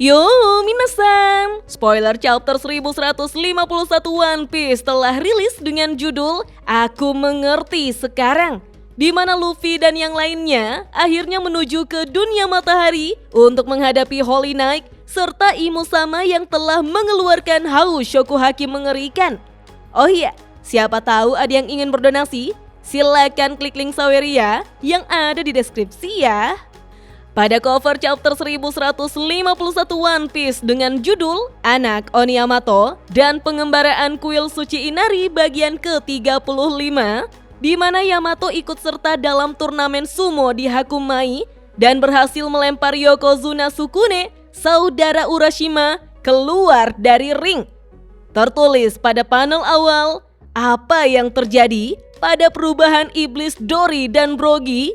Yo, minasan! Spoiler chapter 1151 One Piece telah rilis dengan judul Aku Mengerti Sekarang, di mana Luffy dan yang lainnya akhirnya menuju ke dunia matahari untuk menghadapi Holy Knight serta Imo Sama yang telah mengeluarkan haus Shokuhaki mengerikan. Oh iya, siapa tahu ada yang ingin berdonasi? Silakan klik link Saweria yang ada di deskripsi ya. Pada cover chapter 1151 One Piece dengan judul Anak Oniyamato dan pengembaraan kuil suci Inari bagian ke-35, di mana Yamato ikut serta dalam turnamen sumo di Hakumai dan berhasil melempar Yokozuna Sukune, saudara Urashima, keluar dari ring. Tertulis pada panel awal, apa yang terjadi pada perubahan iblis Dory dan Brogy.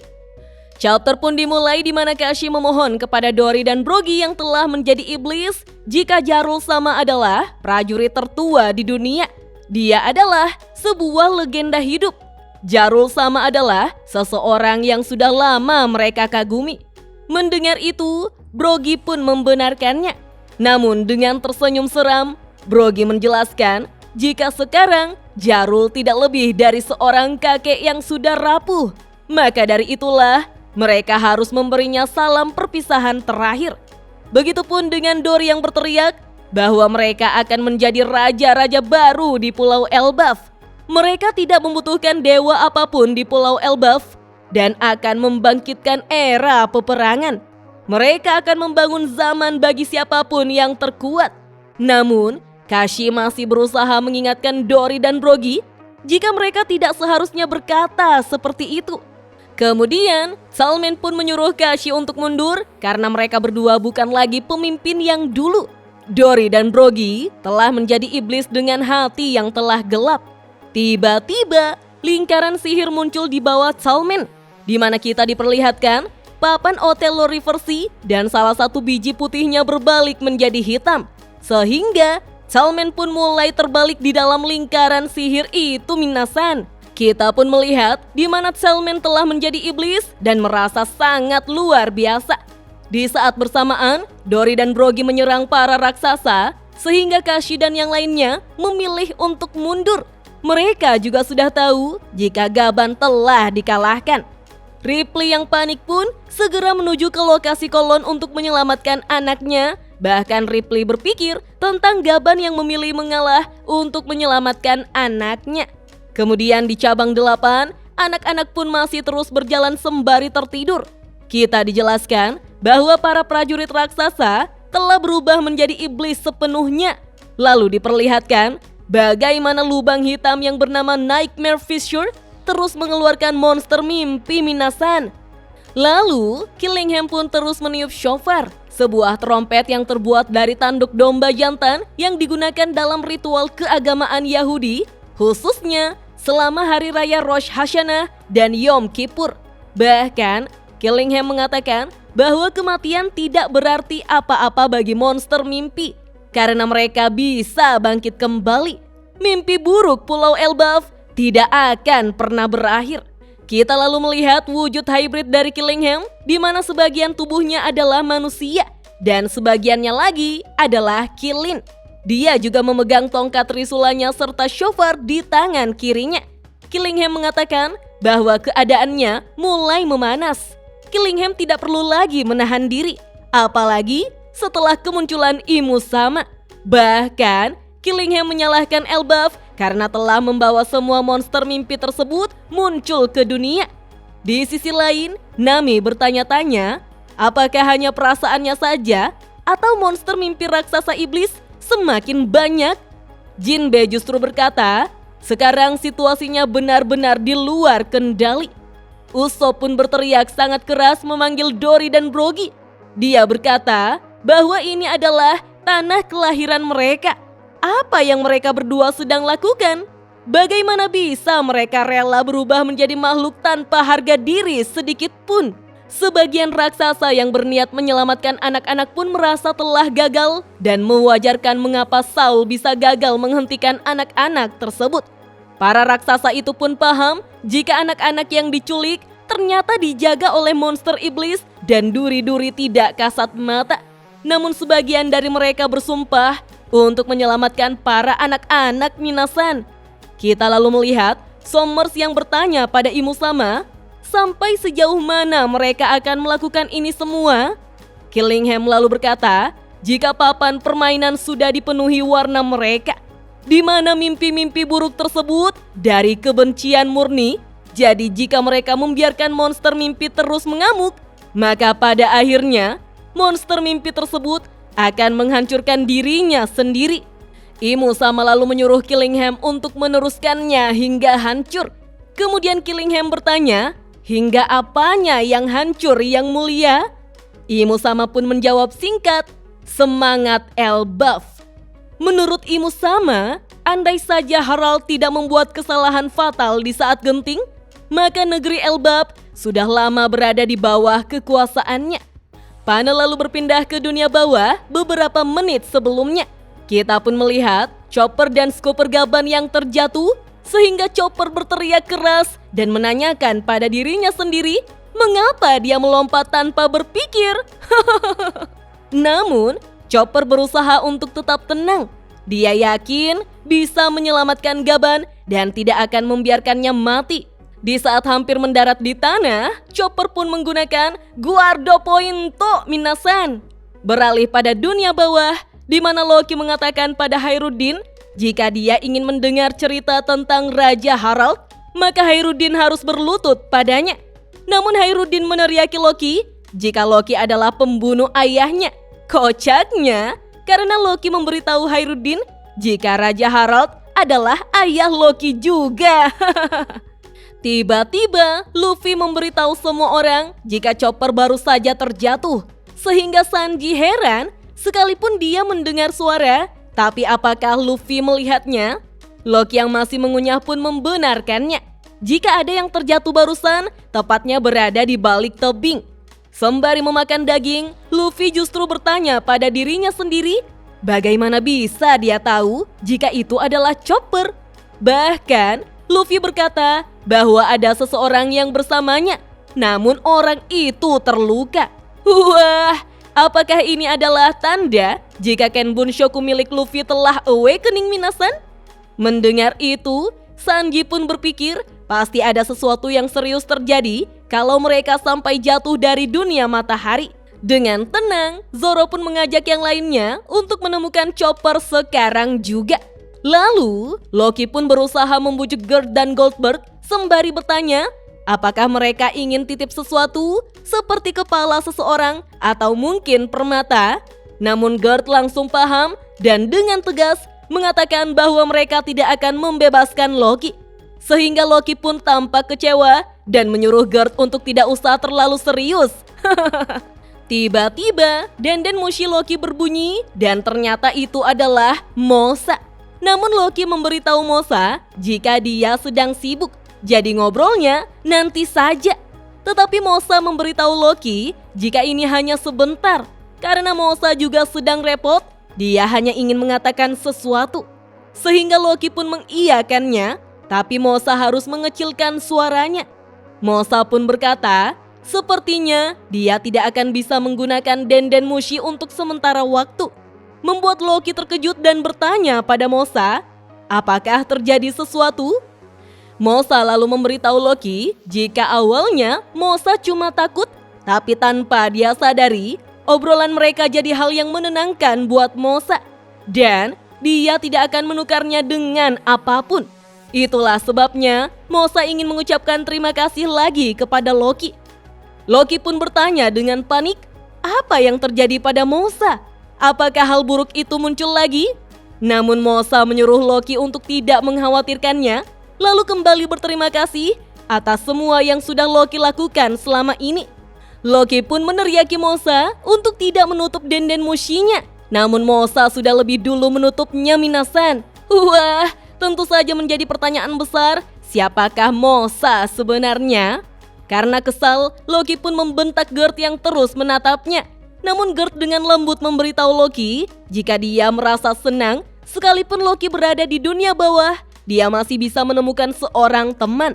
Chapter pun dimulai di mana Kashi memohon kepada Dory dan Brogy yang telah menjadi iblis jika Jarul Sama adalah prajurit tertua di dunia. Dia adalah sebuah legenda hidup. Jarul Sama adalah seseorang yang sudah lama mereka kagumi. Mendengar itu, Brogy pun membenarkannya. Namun dengan tersenyum seram, Brogy menjelaskan jika sekarang Jarul tidak lebih dari seorang kakek yang sudah rapuh. Maka dari itulah mereka harus memberinya salam perpisahan terakhir. Begitupun dengan Dory yang berteriak bahwa mereka akan menjadi raja-raja baru di Pulau Elbaf. Mereka tidak membutuhkan dewa apapun di Pulau Elbaf dan akan membangkitkan era peperangan. Mereka akan membangun zaman bagi siapapun yang terkuat. Namun, Kashi masih berusaha mengingatkan Dory dan Brogy jika mereka tidak seharusnya berkata seperti itu. Kemudian, Salmen pun menyuruh Kashi untuk mundur karena mereka berdua bukan lagi pemimpin yang dulu. Dory dan Brogy telah menjadi iblis dengan hati yang telah gelap. Tiba-tiba, lingkaran sihir muncul di bawah Salmen, di mana kita diperlihatkan papan Othello reversi dan salah satu biji putihnya berbalik menjadi hitam. Sehingga, Salmen pun mulai terbalik di dalam lingkaran sihir itu, minasan. Kita pun melihat di mana Salmen telah menjadi iblis dan merasa sangat luar biasa. Di saat bersamaan, Dory dan Brogy menyerang para raksasa sehingga Kashi dan yang lainnya memilih untuk mundur. Mereka juga sudah tahu jika Gaban telah dikalahkan. Ripley yang panik pun segera menuju ke lokasi kolon untuk menyelamatkan anaknya. Bahkan Ripley berpikir tentang Gaban yang memilih mengalah untuk menyelamatkan anaknya. Kemudian di cabang 8, anak-anak pun masih terus berjalan sembari tertidur. Kita dijelaskan bahwa para prajurit raksasa telah berubah menjadi iblis sepenuhnya. Lalu diperlihatkan bagaimana lubang hitam yang bernama Nightmare Fissure terus mengeluarkan monster mimpi, minasan. Lalu Killingham pun terus meniup shofar, sebuah trompet yang terbuat dari tanduk domba jantan yang digunakan dalam ritual keagamaan Yahudi, khususnya selama Hari Raya Rosh Hashanah dan Yom Kippur. Bahkan, Killingham mengatakan bahwa kematian tidak berarti apa-apa bagi monster mimpi, karena mereka bisa bangkit kembali. Mimpi buruk Pulau Elbaf tidak akan pernah berakhir. Kita lalu melihat wujud hybrid dari Killingham, di mana sebagian tubuhnya adalah manusia dan sebagiannya lagi adalah Killin. Dia juga memegang tongkat trisulanya serta shofar di tangan kirinya. Killingham mengatakan bahwa keadaannya mulai memanas. Killingham tidak perlu lagi menahan diri, apalagi setelah kemunculan Imo Sama. Bahkan, Killingham menyalahkan Elbaf karena telah membawa semua monster mimpi tersebut muncul ke dunia. Di sisi lain, Nami bertanya-tanya, apakah hanya perasaannya saja atau monster mimpi raksasa iblis semakin banyak? Jinbe justru berkata, sekarang situasinya benar-benar di luar kendali. Usopp pun berteriak sangat keras memanggil Dory dan Brogy. Dia berkata bahwa ini adalah tanah kelahiran mereka. Apa yang mereka berdua sedang lakukan? Bagaimana bisa mereka rela berubah menjadi makhluk tanpa harga diri sedikit pun? Sebagian raksasa yang berniat menyelamatkan anak-anak pun merasa telah gagal dan mewajarkan mengapa Saul bisa gagal menghentikan anak-anak tersebut. Para raksasa itu pun paham jika anak-anak yang diculik ternyata dijaga oleh monster iblis dan duri-duri tidak kasat mata. Namun sebagian dari mereka bersumpah untuk menyelamatkan para anak-anak Minasan. Kita lalu melihat Sommers yang bertanya pada Imu Sama, sampai sejauh mana mereka akan melakukan ini semua? Killingham lalu berkata, jika papan permainan sudah dipenuhi warna mereka, di mana mimpi-mimpi buruk tersebut dari kebencian murni, jadi jika mereka membiarkan monster mimpi terus mengamuk, maka pada akhirnya monster mimpi tersebut akan menghancurkan dirinya sendiri. Imu Sama lalu menyuruh Killingham untuk meneruskannya hingga hancur. Kemudian Killingham bertanya, hingga apanya yang hancur yang mulia? Imu Sama pun menjawab singkat, semangat Elbaf. Menurut Imu Sama, andai saja Harald tidak membuat kesalahan fatal di saat genting, maka negeri Elbaf sudah lama berada di bawah kekuasaannya. Panel lalu berpindah ke dunia bawah beberapa menit sebelumnya. Kita pun melihat Chopper dan Scooper Gaban yang terjatuh, sehingga Chopper berteriak keras dan menanyakan pada dirinya sendiri mengapa dia melompat tanpa berpikir. Namun, Chopper berusaha untuk tetap tenang. Dia yakin bisa menyelamatkan Gaban dan tidak akan membiarkannya mati. Di saat hampir mendarat di tanah, Chopper pun menggunakan Guardo Pointo Minasan. Beralih pada dunia bawah, di mana Loki mengatakan pada Hayruddin, jika dia ingin mendengar cerita tentang Raja Harald, maka Hayruddin harus berlutut padanya. Namun Hayruddin meneriaki Loki jika Loki adalah pembunuh ayahnya. Kocaknya, karena Loki memberitahu Hayruddin jika Raja Harald adalah ayah Loki juga. Tiba-tiba Luffy memberitahu semua orang jika Chopper baru saja terjatuh, sehingga Sanji heran sekalipun dia mendengar suara, tapi apakah Luffy melihatnya? Loki yang masih mengunyah pun membenarkannya. Jika ada yang terjatuh barusan, tepatnya berada di balik tebing. Sembari memakan daging, Luffy justru bertanya pada dirinya sendiri, bagaimana bisa dia tahu jika itu adalah Chopper? Bahkan, Luffy berkata bahwa ada seseorang yang bersamanya, namun orang itu terluka. Wah, apakah ini adalah tanda jika Ken Bunshoku milik Luffy telah awakening Minasan? Mendengar itu, Sanji pun berpikir pasti ada sesuatu yang serius terjadi kalau mereka sampai jatuh dari dunia matahari. Dengan tenang, Zoro pun mengajak yang lainnya untuk menemukan Chopper sekarang juga. Lalu, Loki pun berusaha membujuk Gerd dan Goldberg sembari bertanya, apakah mereka ingin titip sesuatu seperti kepala seseorang atau mungkin permata? Namun Gerd langsung paham dan dengan tegas mengatakan bahwa mereka tidak akan membebaskan Loki. Sehingga Loki pun tampak kecewa dan menyuruh Gerd untuk tidak usah terlalu serius. Tiba-tiba denden mushi Loki berbunyi dan ternyata itu adalah Mosa. Namun Loki memberitahu Mosa jika dia sedang sibuk, jadi ngobrolnya nanti saja. Tetapi Mosa memberitahu Loki jika ini hanya sebentar, karena Mosa juga sedang repot, dia hanya ingin mengatakan sesuatu. Sehingga Loki pun mengiyakannya, tapi Mosa harus mengecilkan suaranya. Mosa pun berkata, sepertinya dia tidak akan bisa menggunakan denden mushi untuk sementara waktu. Membuat Loki terkejut dan bertanya pada Mosa, apakah terjadi sesuatu? Mosa lalu memberitahu Loki jika awalnya Mosa cuma takut, tapi tanpa dia sadari, obrolan mereka jadi hal yang menenangkan buat Mosa. Dan dia tidak akan menukarnya dengan apapun. Itulah sebabnya Mosa ingin mengucapkan terima kasih lagi kepada Loki. Loki pun bertanya dengan panik, apa yang terjadi pada Mosa? Apakah hal buruk itu muncul lagi? Namun Mosa menyuruh Loki untuk tidak mengkhawatirkannya, lalu kembali berterima kasih atas semua yang sudah Loki lakukan selama ini. Loki pun meneriaki Mosa untuk tidak menutup denden mushinya. Namun Mosa sudah lebih dulu menutupnya Minasan. Wah, tentu saja menjadi pertanyaan besar, siapakah Mosa sebenarnya? Karena kesal, Loki pun membentak Gerd yang terus menatapnya. Namun Gerd dengan lembut memberitahu Loki jika dia merasa senang sekalipun Loki berada di dunia bawah, dia masih bisa menemukan seorang teman.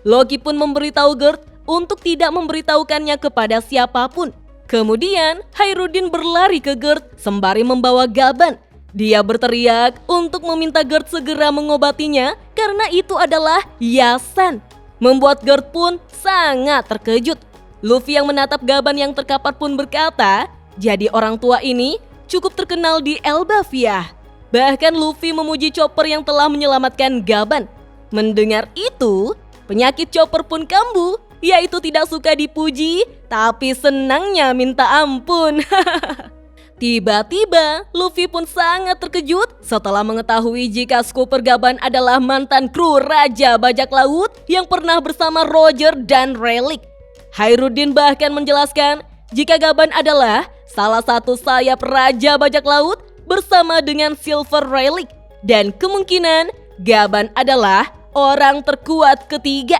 Loki pun memberitahu Gerd untuk tidak memberitahukannya kepada siapapun. Kemudian Hairudin berlari ke Gerd sembari membawa gaban. Dia berteriak untuk meminta Gerd segera mengobatinya karena itu adalah Yasan. Membuat Gerd pun sangat terkejut. Luffy yang menatap gaban yang terkapar pun berkata, jadi orang tua ini cukup terkenal di Elbafia. Bahkan Luffy memuji Chopper yang telah menyelamatkan gaban. Mendengar itu, penyakit Chopper pun kambuh, yaitu tidak suka dipuji, tapi senangnya minta ampun. Tiba-tiba, Luffy pun sangat terkejut setelah mengetahui jika Scooper Gaban adalah mantan kru Raja Bajak Laut yang pernah bersama Roger dan Relic. Hairudin bahkan menjelaskan jika Gaban adalah salah satu sayap Raja Bajak Laut bersama dengan Silver Relic. Dan kemungkinan Gaban adalah orang terkuat ketiga.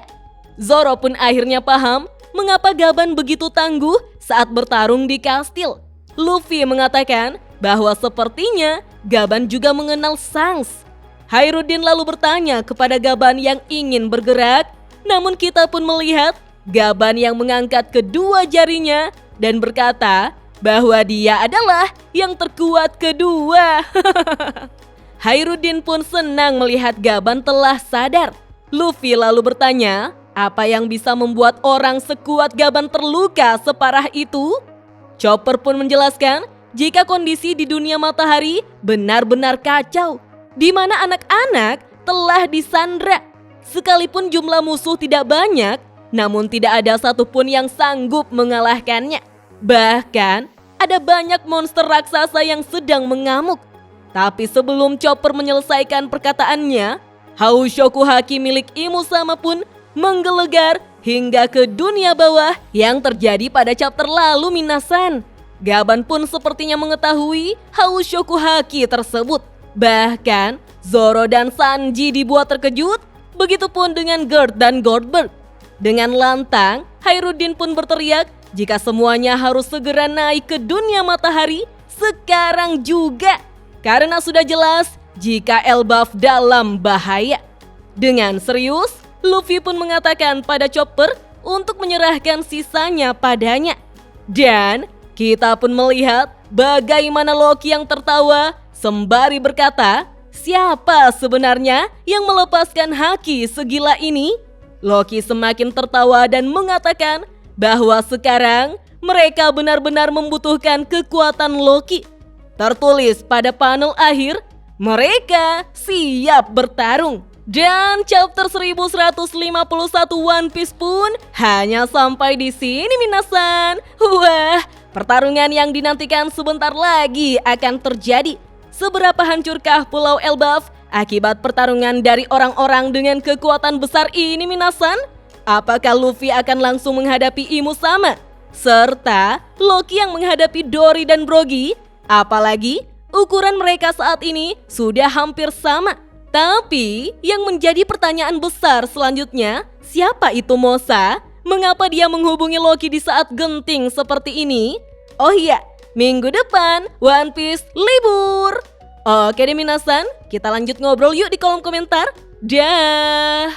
Zoro pun akhirnya paham mengapa Gaban begitu tangguh saat bertarung di kastil. Luffy mengatakan bahwa sepertinya Gaban juga mengenal Shanks. Hairudin lalu bertanya kepada Gaban yang ingin bergerak, namun kita pun melihat Gaban yang mengangkat kedua jarinya dan berkata bahwa dia adalah yang terkuat kedua. Hairudin pun senang melihat Gaban telah sadar. Luffy lalu bertanya, apa yang bisa membuat orang sekuat Gaban terluka separah itu? Chopper pun menjelaskan jika kondisi di dunia matahari benar-benar kacau, di mana anak-anak telah disandra. Sekalipun jumlah musuh tidak banyak, namun tidak ada satupun yang sanggup mengalahkannya. Bahkan ada banyak monster raksasa yang sedang mengamuk. Tapi sebelum Chopper menyelesaikan perkataannya, Haushoku Haki milik Imusama pun menggelegar hingga ke dunia bawah yang terjadi pada chapter lalu Minasan. Gaban pun sepertinya mengetahui Haushoku Haki tersebut. Bahkan Zoro dan Sanji dibuat terkejut, begitupun dengan Gerd dan Goldberg. Dengan lantang, Hairudin pun berteriak jika semuanya harus segera naik ke dunia matahari sekarang juga. Karena sudah jelas jika Elbaf dalam bahaya. Dengan serius, Luffy pun mengatakan pada Chopper untuk menyerahkan sisanya padanya. Dan kita pun melihat bagaimana Loki yang tertawa sembari berkata, siapa sebenarnya yang melepaskan haki segila ini? Loki semakin tertawa dan mengatakan bahwa sekarang mereka benar-benar membutuhkan kekuatan Loki. Tertulis pada panel akhir, mereka siap bertarung. Dan chapter 1151 One Piece pun hanya sampai di sini minasan. Wah, pertarungan yang dinantikan sebentar lagi akan terjadi. Seberapa hancurkah Pulau Elbaf akibat pertarungan dari orang-orang dengan kekuatan besar ini minasan? Apakah Luffy akan langsung menghadapi Imusama? Serta Loki yang menghadapi Dory dan Brogy? Apalagi ukuran mereka saat ini sudah hampir sama. Tapi yang menjadi pertanyaan besar selanjutnya, siapa itu Mosa? Mengapa dia menghubungi Loki di saat genting seperti ini? Oh iya, minggu depan One Piece libur. Oke deh minasan, kita lanjut ngobrol yuk di kolom komentar. Dah.